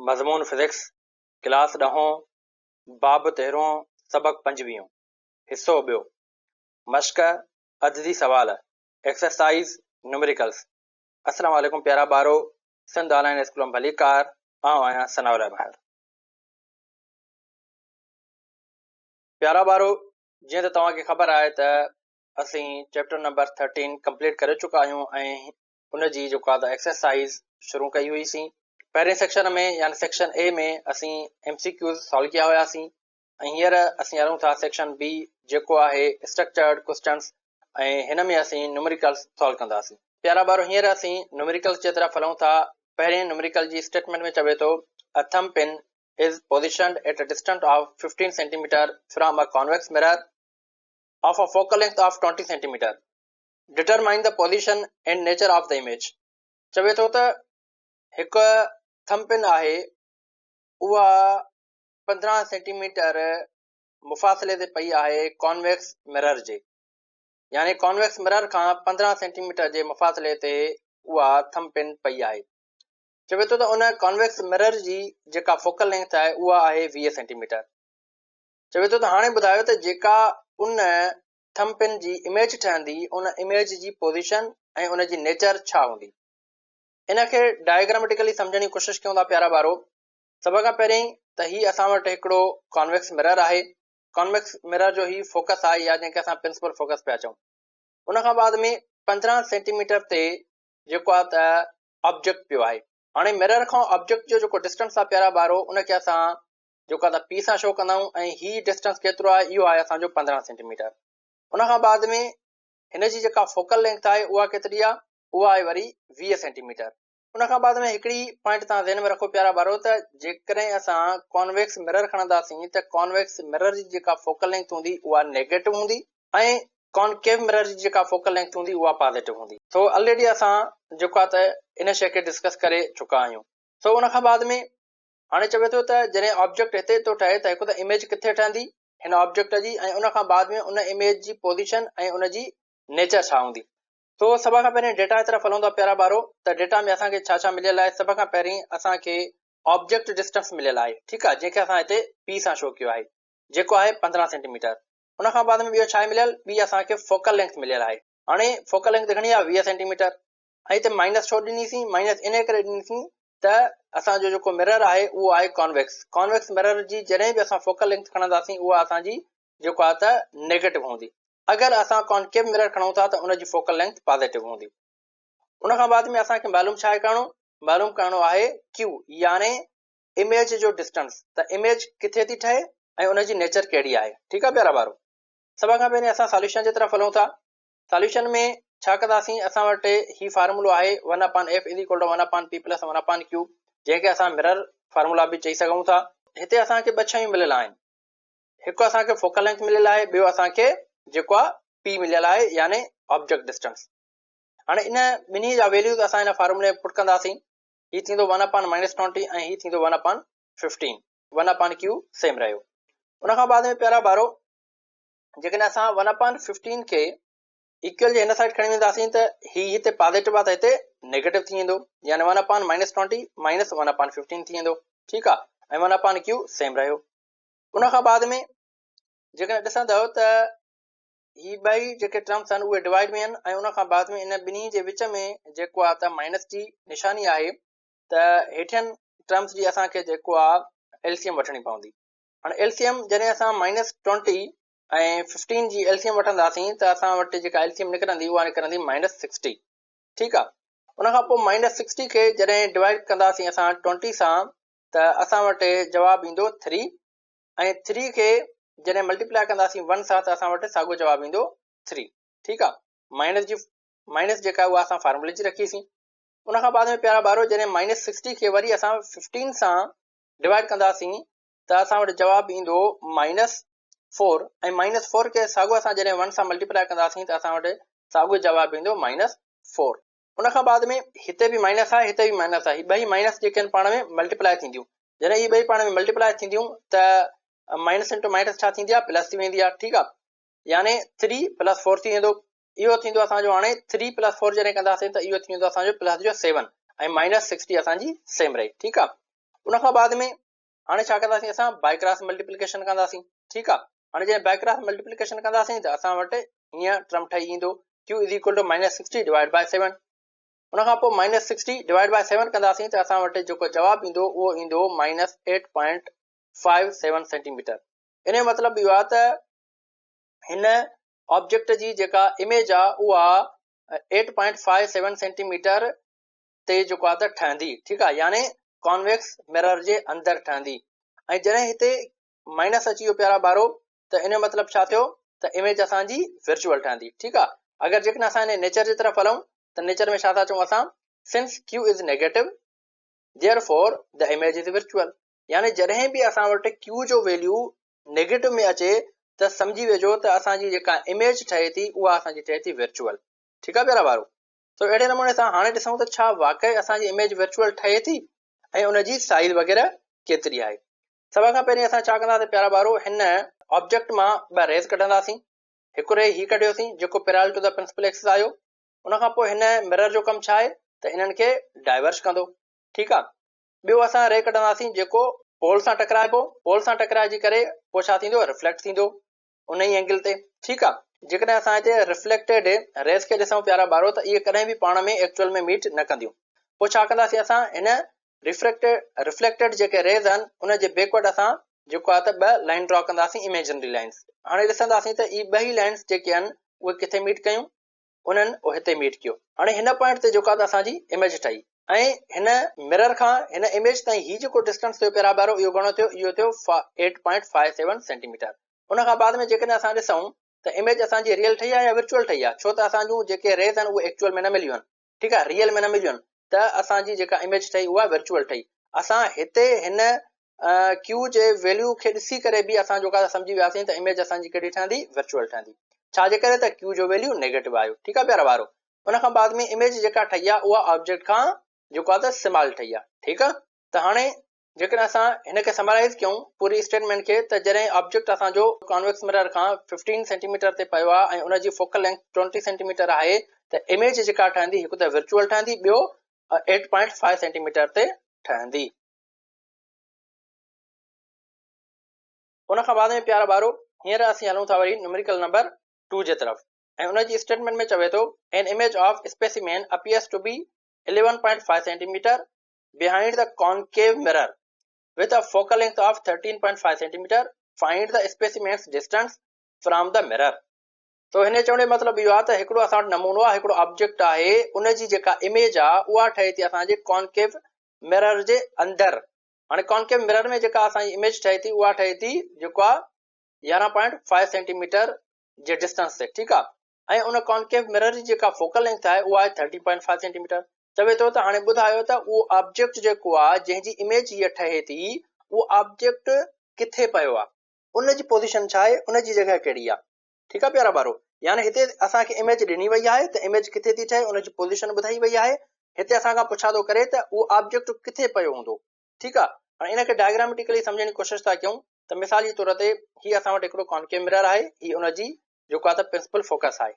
मज़मून physics class 10 बाब 13 सबक 25 हिस्सो ॿियो मश्क अददी सवाल एक्सरसाइज़ न्यूमेरिकल्स। अस्सलाम वालेकुम प्यारा ॿारो, सिंध ऑनलाइन स्कूल में भलीकार आउं आहियां सनाउल्ला ॿाहिरि। प्यारा ॿारो, जीअं त तव्हांखे ख़बर आहे त असीं चैप्टर नंबर 13 कंप्लीट करे चुका आहियूं ऐं उनजी जेका एक्सरसाइज़ शुरू कई हुईसीं। पहिरें सेक्शन में यानी सेक्शन ए में असीं MCQs सॉल्व कया हुआसीं ऐं हींअर असीं हलूं था सेक्शन बी जेको आहे स्ट्रक्चर्ड क्वेश्चन्स ऐं हिन में असीं न्यूमेरिकल्स सॉल्व कंदासीं। प्यारा ॿारो, हींअर असीं न्यूमेरिकल्स जे तरफ़ हलूं था। पहिरें न्यूमेरिकल जी स्टेटमेंट में चवे थो अ thumb pin is positioned at a distance of 15 cm from a convex mirror of a focal length of 20 cm. Determine the position and nature of the image. चवे थो त हिकु थंब पिन आहे, उहा 15 centimetre मुफ़ासिले ते पई आहे कॉन्वेक्स मिरर जे, यानी कॉन्वेक्स मिरर खां 15 सेंटीमीटर जे मुफ़ासिले ते उहा थंब पिन पई आहे। चवे थो त उन कॉन्वेक्स मिरर जी जेका फोकल लेंथ आहे उहा आहे 20 सेंटीमीटर। चवे थो त हाणे ॿुधायो त जेका उन थंब पिन जी इमेज ठहंदी, उन इमेज जी पोज़ीशन ऐं उन जी नेचर छा हूंदी। इन खे डायग्रामेटिकली सम्झण जी कोशिशि कयूं था प्यारा ॿारो। सभ खां पहिरीं त ही असां वटि हिकिड़ो कॉन्वेक्स मिरर आहे। कॉन्वेक्स मिरर जो ही फोकस आहे या जंहिंखे असां प्रिंसिपल फोकस पिया चऊं। उन खां बाद में 15 सेंटीमीटर ते जेको आहे त ऑब्जेक्ट पियो आहे। हाणे मिरर खां ऑब्जेक्ट जो जेको डिस्टेंस आहे प्यारा ॿारो, उनखे असां जेको आहे त पी सां शो कंदा आहियूं ऐं ही डिस्टेंस केतिरो आहे, इहो आहे असांजो 15 सेंटीमीटर। उन खां बाद में हिन जी जेका फोकल लेंथ आहे उहा केतिरी आहे, उहा आहे वरी 20 सेंटीमीटर। उन खां बाद में हिकिड़ी पॉइंट तव्हां ज़हन में रखो प्यारा ॿारो त जेकॾहिं असां कॉन्वेक्स मिरर खणंदासीं त कॉन्वेक्स मिरर जी जेका फोकल लेंथ हूंदी उहा नेगेटिव हूंदी ऐं कॉनकेव मिरर जी जेका फोकल लेंथ हूंदी उहा पॉजिटिव हूंदी। सो ऑलरेडी असां जेको आहे त इन शइ खे डिस्कस करे चुका आहियूं। सो उन खां बाद में हाणे चवे थो त जॾहिं ऑब्जेक्ट हिते थो ठहे त हिकु त इमेज किथे ठहंदी हिन ऑब्जेक्ट जी, ऐं उन खां बाद में उन इमेज जी पोज़ीशन ऐं उन जी नेचर छा हूंदी। तो सभ खां पहिरीं डेटा जी तरफ़ हलूं था प्यारा ॿारो। त डेटा में असांखे छा छा मिलियल आहे। सभ खां पहिरीं असांखे ऑब्जेक्ट डिस्टेंस मिलियल आहे, ठीकु आहे, जंहिंखे असां हिते पी सां शो कयो आहे, जेको आहे 15 सेंटीमीटर। उन खां बाद में ॿियो छा मिलियल, ॿी असांखे फोकल लेंथ मिलियल आहे। हाणे फोकल लेंथ घणी आहे, 20 सेंटीमीटर। ऐं हिते माइनस छो ॾिनीसीं, माइनस इन करे ॾिनीसीं त असांजो जेको मिरर आहे उहो आहे कॉन्वेक्स। कॉन्वेक्स मिरर जी जॾहिं बि असां फोकल लेंथ खणंदासीं उहा असांजी जेको आहे त नेगेटिव हूंदी। अगरि असां कॉनकेव मिरर खणूं था त उनजी फोकल लेंथ पॉजिटिव हूंदी। उन खां बाद में असांखे मालूम छा आहे करणो, मालूम करणो आहे क्यू, यानी इमेज जो डिस्टेंस, त इमेज किथे थी ठहे ऐं उनजी नेचर कहिड़ी आहे। ठीकु आहे प्यारा ॿारो। सभ खां पहिरीं असां सॉल्यूशन जे तरफ़ हलूं था। सॉल्यूशन में छा कंदासीं, असां वटि ही फार्मूलो आहे 1/f = 1/p + 1/q, जंहिंखे असां मिरर फार्मूला बि चई सघूं था। हिते असांखे ॿ शयूं मिलियल आहिनि, हिकु असांखे फोकल लेंथ मिलियल आहे, ॿियो असांखे जेको आहे पी मिलियल आहे, यानी ऑब्जेक्ट डिस्टेंस। हाणे इन ॿिन्ही जा वैल्यूज़ असां हिन फार्मूले में पुट कंदासीं। ही थींदो 1/-20 ऐं ही थींदो 1/15। 1/q सेम रहियो। उन खां बाद में प्यारा ॿारो, जेकॾहिं असां 1/15 खे इक्वल जे हिन साइड खणी वेंदासीं त ही हिते पॉजिटिव आहे त हिते नेगेटिव थी वेंदो, यानी 1/-20 - 1/15 थी वेंदो। ठीकु आहे, ऐं 1/q सेम रहियो। उन खां बाद में जेकॾहिं ॾिसंदव त ही ॿई जेके टर्म्स आहिनि उहे डिवाइड में आहिनि, ऐं उन खां बाद में इन ॿिन्ही जे विच में जेको आहे त माइनस जी निशानी आहे, त हेठियनि टर्म्स जी असांखे जेको आहे एलसीएम वठणी पवंदी। हाणे एलसीएम जॾहिं असां -20 ऐं 15 जी एलसीएम वठंदासीं त असां वटि जेका एलसीएम निकिरंदी उहा निकिरंदी -60। ठीकु आहे। उन खां पोइ -60 खे जॾहिं डिवाइड कंदासीं असां 20 सां त असां वटि जवाबु ईंदो 3, ऐं 3 खे जॾहिं मल्टीप्लाई कंदासीं 1 सां त असां वटि साॻियो जवाबु ईंदो 3। ठीकु आहे। माइनस जेका आहे उहा असां फार्मूले जी रखीसीं। उन खां बाद में प्यारा ॿारो, जॾहिं -60 खे वरी असां 15 सां डिवाइड कंदासीं त असां वटि जवाबु ईंदो -4, ऐं -4 खे साॻियो असां जॾहिं 1 सां मल्टीप्लाई कंदासीं त असां वटि साॻियो जवाबु ईंदो -4। उन खां बाद में हिते बि माइनस आहे, हिते बि माइनस आहे। ॿई माइनस जेके आहिनि पाण में मल्टीप्लाई थींदियूं। जॾहिं ही ॿई पाण में मल्टीप्लाई थींदियूं त माइनस इंटू माइनस छा थींदी आहे, प्लस थी वेंदी आहे। ठीकु आहे, यानी 3 + 4 थी वेंदो। इहो थींदो असांजो हाणे 3 + 4 जॾहिं कंदासीं त इहो थी वेंदो असांजो +7, ऐं -60 असांजी सेम रही। ठीकु आहे। उन खां बाद में हाणे छा कंदासीं असां बाय क्रॉस मल्टीप्लिकेशन कंदासीं ठीकु आहे हाणे जॾहिं बाय क्रॉस मल्टीप्लिकेशन कंदासीं त असां वटि हीअं टर्म ठही ईंदो q is equal to -60 divide by 7 उन खां पोइ -60 डिवाइड बाय 7 कंदासीं त असां वटि जेको जवाबु ईंदो उहो ईंदो -8.57 सेंटीमीटर इन जो मतिलबु इहो आहे त हिन ऑब्जेक्ट जी जेका इमेज आहे उहा 8.57 सेंटीमीटर ते जेको आहे त ठहंदी ठीकु आहे यानी कॉन्वेक्स मिरर जे अंदरि ठहंदी ऐं जॾहिं हिते माइनस अची वियो प्यारा ॿारो त इन जो मतिलबु छा थियो त इमेज असांजी वर्चुअल ठहंदी ठीकु आहे अगरि जेकॾहिं असां हिन नेचर जे तरफ़ हलूं त नेचर में छा था चऊं असां since q is negative therefore the image is virtual यानी जॾहिं बि असां वटि q जो वैल्यू नेगेटिव में अचे त सम्झी वेझो त असांजी जेका इमेज ठहे थी उहा असांजी ठहे थी वर्चुअल ठीकु आहे प्यारा ॿारो तो अहिड़े नमूने सां हाणे ॾिसूं त छा वाक़ई असांजी इमेज वर्चुअल ठहे थी ऐं उनजी साइज़ वग़ैरह केतिरी आहे सभ खां पहिरीं असां छा कंदासीं प्यारा ॿारो हिन ऑब्जेक्ट मां ॿ रेज़ कढंदासीं हिकु रे ही कढियोसीं जेको parallel to the principal axis आयो उन खां पोइ हिन मिरर जो कमु छा आहे त इन्हनि खे डाइवर्स कंदो ठीकु आहे ॿियो असां रे कढंदासीं जेको पोल सां टकराइबो पोल सां टकराइजी करे पोइ छा थींदो रिफ्लेक्ट थींदो उन ई एंगल ते ठीकु आहे जेकॾहिं असां हिते रिफ्लेक्टेड रेज़ खे ॾिसूं प्यारा ॿारो त इहे कॾहिं बि पाण में एक्चुअल में मीट न कंदियूं पोइ छा कंदासीं असां हिन रिफ्लेक्टेड जेके रेज़ आहिनि उन जे बैकवर्ड असां जेको आहे त ॿ लाइन ड्रॉ कंदासीं इमेजिनरी लाइन्स हाणे ॾिसंदासीं त इहे ॿई लाइन्स जेके आहिनि उहे किथे मीट कयूं उन्हनि उहो हिते मीट कयो हाणे हिन पॉइंट ते जेको आहे त असांजी इमेज ठही ऐं हिन मिरर खां हिन इमेज ताईं ही जेको डिस्टेंस थियो प्यारा ॿारो इहो घणो थियो इहो थियो 8.57 सेंटीमीटर उन खां बाद में जेकॾहिं असां ॾिसूं त इमेज असांजी रियल ठही आहे या वर्चुअल ठही आहे छो त असांजूं जेके रेज़ आहिनि उहे एक्चुअल में न मिलियूं आहिनि ठीकु आहे रियल में न मिलियूं आहिनि त असांजी जेका इमेज ठही उहा वर्चुअल ठही असां हिते हिन क्यू जे वैल्यू खे ॾिसी करे बि असां जेका सम्झी वियासीं त इमेज असांजी कहिड़ी ठहंदी वर्चुअल ठहंदी छाजे करे त क्यू जो वैल्यू नेगेटिव आयो ठीकु आहे प्यारा ॿारो उन खां बाद में इमेज जेका ठही आहे उहा ऑब्जेक्ट खां जेको आहे त स्मॉल ठही आहे ठीकु आहे त हाणे जेकॾहिं असां हिनखे समराइज़ कयूं पूरी स्टेटमेंट खे त जॾहिं ऑब्जेक्ट असांजो कॉन्वेक्स मिरर खां 15 सेंटीमीटर ते पियो आहे ऐं उनजी फोकल लेंथ 20 सेंटीमीटर आहे त इमेज जेका ठहंदी हिकु त वर्चुअल ठहंदी ॿियो 8.5 सेंटीमीटर ते ठहंदी उन खां बाद में प्यारा ॿारो हींअर असीं हलूं था वरी न्यूमेरिकल नंबर 2 जे तरफ़ ऐं उनजी स्टेटमेंट में चवे थो an image of specimen appears to be 11.5 centimetre behind the concave mirror with a focal length of 13.5 centimeter find the specimen's distance from the mirror तो हिन चवण जो मतिलबु इहो आहे त हिकिड़ो असां वटि नमूनो आहे हिकिड़ो ऑब्जेक्ट आहे उनजी जेका इमेज आहे उहा ठहे थी असांजे कॉन्केव मिरर जे अंदरि हाणे कॉन्केव मिरर में जेका असांजी इमेज ठहे थी उहा ठहे थी जेको आहे 11.5 सेंटीमीटर जे डिस्टेंस ते ठीकु आहे ऐं उन कॉन्केव मिरर जी जेका फोकल लेंथ आहे उहा आहे 13.5 सेंटीमीटर चवे थो त हाणे ॿुधायो त उहो ऑब्जेक्ट जेको आहे जंहिंजी इमेज हीअ ठहे थी उहो ऑब्जेक्ट किथे पियो आहे उनजी पोज़ीशन छा आहे उनजी जॻह कहिड़ी आहे ठीकु आहे प्यारा ॿारो यानी हिते असांखे इमेज ॾिनी वई आहे त इमेज किथे थी ठहे उनजी पोज़ीशन ॿुधाई वई आहे हिते असां खां पुछा थो करे त उहो ऑब्जेक्ट किथे पियो हूंदो ठीकु आहे हाणे इनखे डायग्रामेटिकली सम्झण जी कोशिशि था कयूं त मिसाल जे तौर ते हीअ असां वटि हिकिड़ो कॉन्केव मिरर आहे हीअ उनजी जेको आहे त प्रिंसिपल फोकस आहे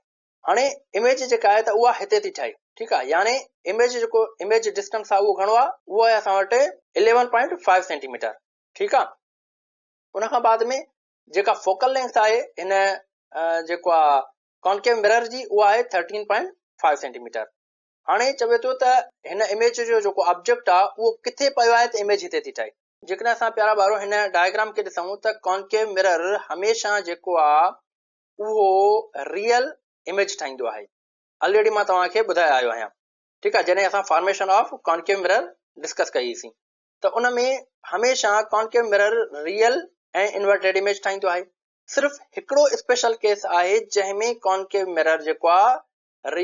हाणे इमेज जेका आहे त उहा हिते थी ठहे ठीकु आहे यानी इमेज डिस्टेंस आहे उहो घणो आहे उहो आहे असां वटि 11.5 सेंटीमीटर ठीकु आहे उन खां बाद में जेका फोकल लेंथ आहे हिन जेको आहे कॉन्केव मिरर जी उहा आहे 13.5 सेंटीमीटर हाणे चवे थो त हिन इमेज जो जेको ऑब्जेक्ट आहे उहो किथे पियो आहे त इमेज हिते थी ठहे जेकॾहिं असां प्यारा ॿारो हिन डायग्राम खे ॾिसूं त कॉन्केव मिरर हमेशह जेको आहे उहो रियल इमेज ठाहींदो आहे ऑलरेडी मां तव्हांखे ॿुधाए आयो आहियां ठीकु आहे जॾहिं असां formation of concave mirror discuss कईसीं त उन में हमेशह कॉन्केव मिरर रियल ऐं इन्वर्टेड इमेज ठाहींदो आहे सिर्फ़ु हिकिड़ो स्पेशल केस आहे जंहिंमें कॉन्केव मिरर जेको आहे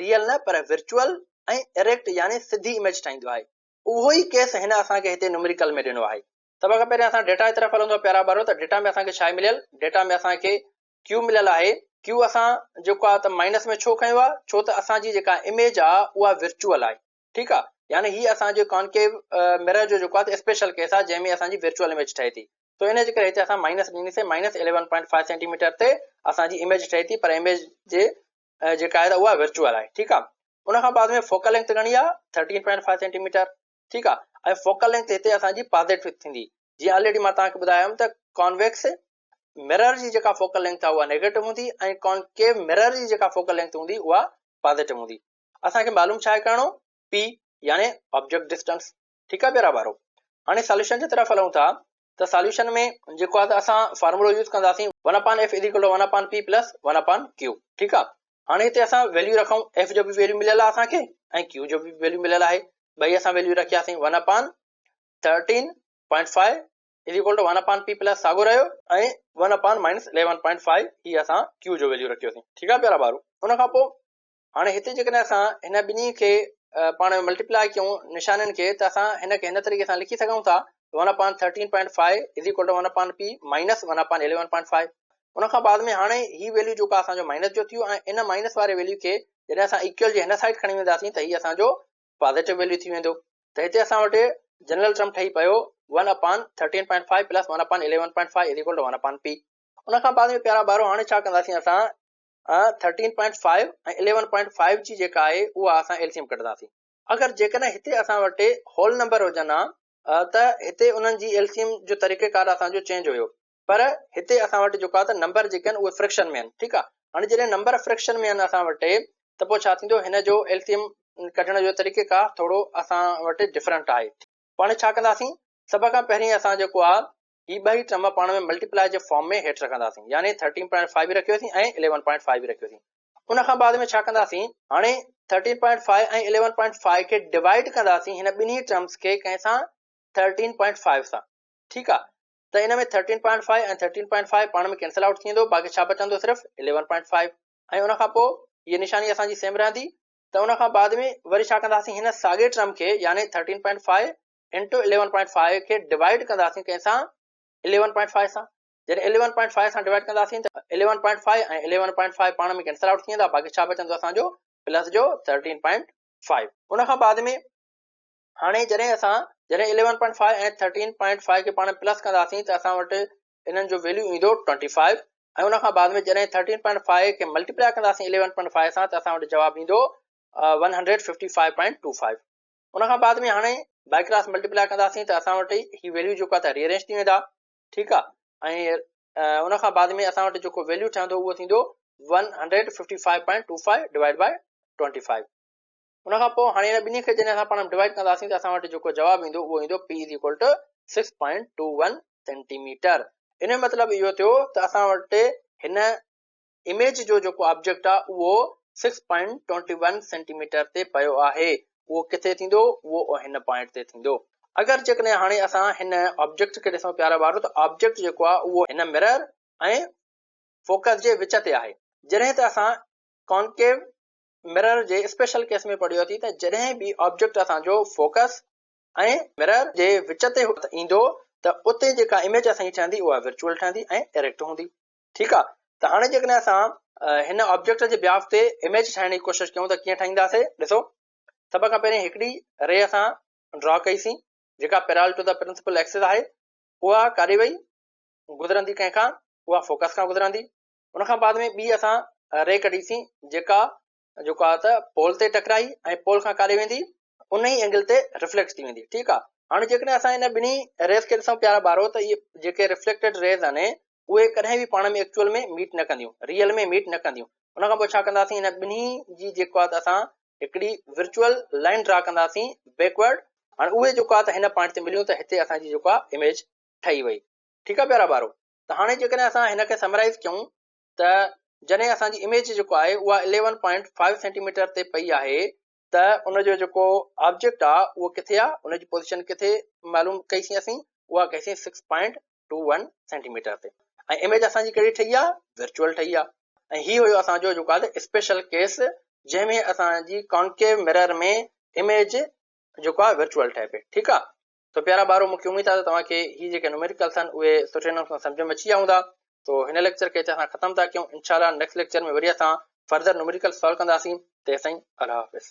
रियल न पर वर्चुअल ऐं इरेक्ट यानी सिधी इमेज ठाहींदो आहे उहो ई केस हिन असांखे हिते न्यूमेरिकल में ॾिनो आहे सभ खां पहिरियों असां डेटा जी तरफ़ हलंदो प्यारा ॿारो त डेटा में असांखे छा आहे मिलियल डेटा में असांखे क्यू मिलियल आहे क्यू असां जेको आहे त माइनस में छो खयो आहे छो त असांजी जेका इमेज आहे उहा वर्चुअल आहे ठीकु आहे यानी हीअ असांजो कॉन्केव मिरर जो जेको आहे त स्पेशल केस आहे जंहिंमें असांजी वर्चुअल इमेज ठहे थी तो इन जे करे हिते असां माइनस ॾिनीसीं -11.5 सेंटीमीटर ते असांजी इमेज ठहे थी पर इमेज जे जेका आहे त उहा वर्चुअल आहे ठीकु आहे उन खां बाद में फोकल लेंथ घणी आहे 13.5 सेंटीमीटर ठीकु आहे ऐं फोकल लेंथ हिते असांजी पॉज़िटिव थींदी। जीअं ऑलरेडी मां तव्हांखे ॿुधायमि त कॉन्वेक्स मिरर जी जेका फोकल लेंथ आहे उहा नेगेटिव हूंदी ऐं कॉन्केव मिरर जी जेका फोकल लेंथ हूंदी उहा पॉज़िटिव हूंदी। असांखे मालूम छा आहे करणो, पी यानी ऑब्जेक्ट डिस्टेंस। ठीकु आहे प्यारा ॿारो, हाणे सॉल्यूशन जी तरफ़ हलूं था त सॉल्यूशन में जेको आहे त असां फॉर्मूलो यूज़ कंदासीं 1/f = 1/p + 1/q। ठीकु आहे, हाणे हिते असां वैल्यू रखूं, f जो बि वैल्यू मिलियल आहे असांखे ऐं q जो बि वैल्यू मिलियल आहे। ॿई असां वैल्यू रखियासीं 1/13.5 = 1/p + साॻियो रहियो ऐं 1/-11.5 ही असां q जो वैल्यू रखियोसीं। ठीकु आहे प्यारा ॿारो, उन खां पोइ हाणे हिते जेकॾहिं असां हिन ॿिन्ही खे पाण में मल्टीप्लाई कयूं निशाननि खे, त असां हिन खे हिन तरीक़े सां लिखी सघूं था 1/13.5 = 1/p - 1/11.5। उन खां बाद में हाणे ही वैल्यू जेको आहे असांजो माइनस जो थियो ऐं इन माइनस वारे वैल्यू खे जॾहिं असां इक्वल जे हिन साइड खणी वेंदासीं त ही असांजो पॉज़िटिव वैल्यू थी वेंदो। त हिते असां वटि जनरल टर्म ठही पियो 1/13.5 + 1/11.5 = 1/p। उन खां बाद में प्यारा ॿारो हाणे छा कंदासीं असां 13.5 ऐं 11.5 जी जेका आहे उहा असां एलसीएम कढंदासीं। अगरि जेकॾहिं हिते असां वटि होल नंबर हुजनि हा त हिते उन्हनि जी एलसीएम जो तरीक़ेकार असांजो चेंज हुयो, पर हिते असां वटि जेको आहे त नंबर जेके आहिनि उहे फ्रिक्शन में आहिनि। ठीकु आहे, हाणे जॾहिं नंबर फ्रिक्शन में आहिनि असां वटि त पोइ छा थींदो, हिन जो एलसीएम कढण जो तरीक़ेकार थोरो असां वटि डिफरेंट आहे। पाण छा कंदासीं, सभ खां पहिरीं असां जेको आहे ही ॿई टर्म पाण में मल्टीप्लाई जे फॉर्म में हेठि रखंदासीं, यानी 13.5 बि रखियोसीं ऐं 11.5 बि रखियोसीं। उन खां बाद में छा कंदासीं, हाणे 13.5 ऐं 11.5 खे डिवाइड कंदासीं हिन ॿिन्ही टर्म्स खे कंहिंसां 13.5 सां। ठीकु आहे, त इन में 13.5 ऐं 13.5 पाण में कैंसिल आउट थी वेंदो, बाक़ी छा बचंदो, सिर्फ़ु 11.5। ऐं उन खां पोइ हीअ निशानी असांजी सेम रहंदी। त उन खां बाद में वरी छा कंदासीं, हिन साॻे टर्म खे यानी 13.5 × 11.5 खे डिवाइड कंदासीं कंहिंसां 11.5 सां। जॾहिं 11.5 सां डिवाइड कंदासीं त 11.5 ऐं 11.5 पाण में कैंसिल आउट थी वेंदा, बाक़ी छा बचंदो असांजो प्लस जो 13.5। उन खां बाद में हाणे जॾहिं 11.5 ऐं 13.5 खे पाण प्लस कंदासीं त असां वटि इन्हनि जो वैल्यू ईंदो 25। ऐं उन खां बाद में जॾहिं 13.5 खे मल्टीप्लाई कंदासीं 11.5 सां त असां वटि जवाबु ईंदो 155.25। उन खां बाद में हाणे बाई क्रॉस मल्टीप्लाई कंदासीं त असां वटि ही वैल्यू जेको आहे त रीअरेंज थी वेंदा। ठीकु आहे, ऐं उन खां बाद में असां वटि जेको वैल्यू ठहंदो उहो थींदो 155.25 डिवाइड बाय 25। उन खां पोइ हाणे हिन ॿिन्ही खे जॾहिं असां पाण डिवाइड कंदासीं त असां वटि जेको जवाबु ईंदो उहो ईंदो p = 6.21 सेंटीमीटर। इन जो मतिलबु इहो थियो त असां वटि हिन इमेज जो जेको ऑब्जेक्ट आहे उहो 6.21 सेंटीमीटर ते पियो आहे। उहो किथे थींदो, उहो हिन पॉइंट ते थींदो। अगरि जेकॾहिं हाणे असां हिन ऑब्जेक्ट खे ॾिसूं प्यारा ॿारो, त ऑब्जेक्ट जेको आहे उहो हिन मिरर ऐं फोकस जे विच ते आहे। जॾहिं त असां कॉन्केव मिरर जे स्पेशल केस में पढ़ियोसीं त जॾहिं बि ऑब्जेक्ट असांजो फोकस ऐं मिरर जे विच ते ईंदो त उते जेका इमेज असांजी ठहंदी उहा वर्चुअल ठहंदी ऐं डायरेक्ट हूंदी। ठीकु आहे, त हाणे जेकॾहिं असां हिन ऑब्जेक्ट जे बिहाफ ते इमेज ठाहिण जी कोशिशि कयूं त कीअं ठाहींदासीं। ॾिसो, सभ खां पहिरीं हिकिड़ी रे असां ड्रॉ कईसीं जेका parallel to the principal axis आहे। उहा काॾे वई, गुज़रंदी कंहिंखां, उहा फोकस खां गुज़रंदी। उन खां बाद में ॿी असां रे कढीसीं जेका जेको आहे त पोल ते टकराई ऐं पोल खां काॾे वेंदी, उन ई एंगल ते रिफ्लेक्ट थी वेंदी। ठीकु आहे, हाणे जेकॾहिं असां हिन ॿिन्ही रेस खे ॾिसूं प्यारा ॿारो, त इहे जेके रिफ्लेक्टेड रेज़ आहिनि उहे कॾहिं बि पाण में एक्चुअल में मीट न कंदियूं, रियल में मीट न कंदियूं। उन खां पोइ छा कंदासीं, हिन ॿिन्ही जी जेको आहे त असां हिकिड़ी वर्चुअल लाइन ड्रा कंदासीं बैकवर्ड। हाणे उहे जेको आहे त हिन पॉइंट ते मिलियूं त हिते असांजी जेको आहे इमेज ठही वई। ठीकु आहे प्यारा ॿारो, त हाणे जेकॾहिं असां हिन खे समराइज़ कयूं त जॾहिं असांजी इमेज जेको आहे उहा 11.5 सेंटीमीटर ते पई आहे त उनजो जेको ऑब्जेक्ट आहे उहो किथे आहे, उनजी पोज़ीशन किथे मालूम कईसीं असीं, उहा कईसीं 6.21 सेंटीमीटर ते। ऐं इमेज असांजी कहिड़ी ठही आहे, वर्चुअल ठही आहे। ऐं हीउ हुयो असांजो जेको आहे त स्पेशल केस जंहिंमें असांजी कॉन्केव मिरर में इमेज जेको आहे वर्चुअल ठहे पई। ठीकु आहे, त प्यारा ॿारो मूंखे उमेद आहे त तव्हांखे हीअ जेके न्यूमेरिकल्स आहिनि उहे सुठे नमूने सां सम्झ में अची विया हूंदा। तो हिन लेक्चर खे हिते असां ख़तमु था कयूं। इंशाअल्लाह नेक्स्ट लेक्चर में वरी असां फर्दर न्यूमेरिकल सॉल्व कंदासीं। तेसिताईं अल्लाह हाफ़िज़।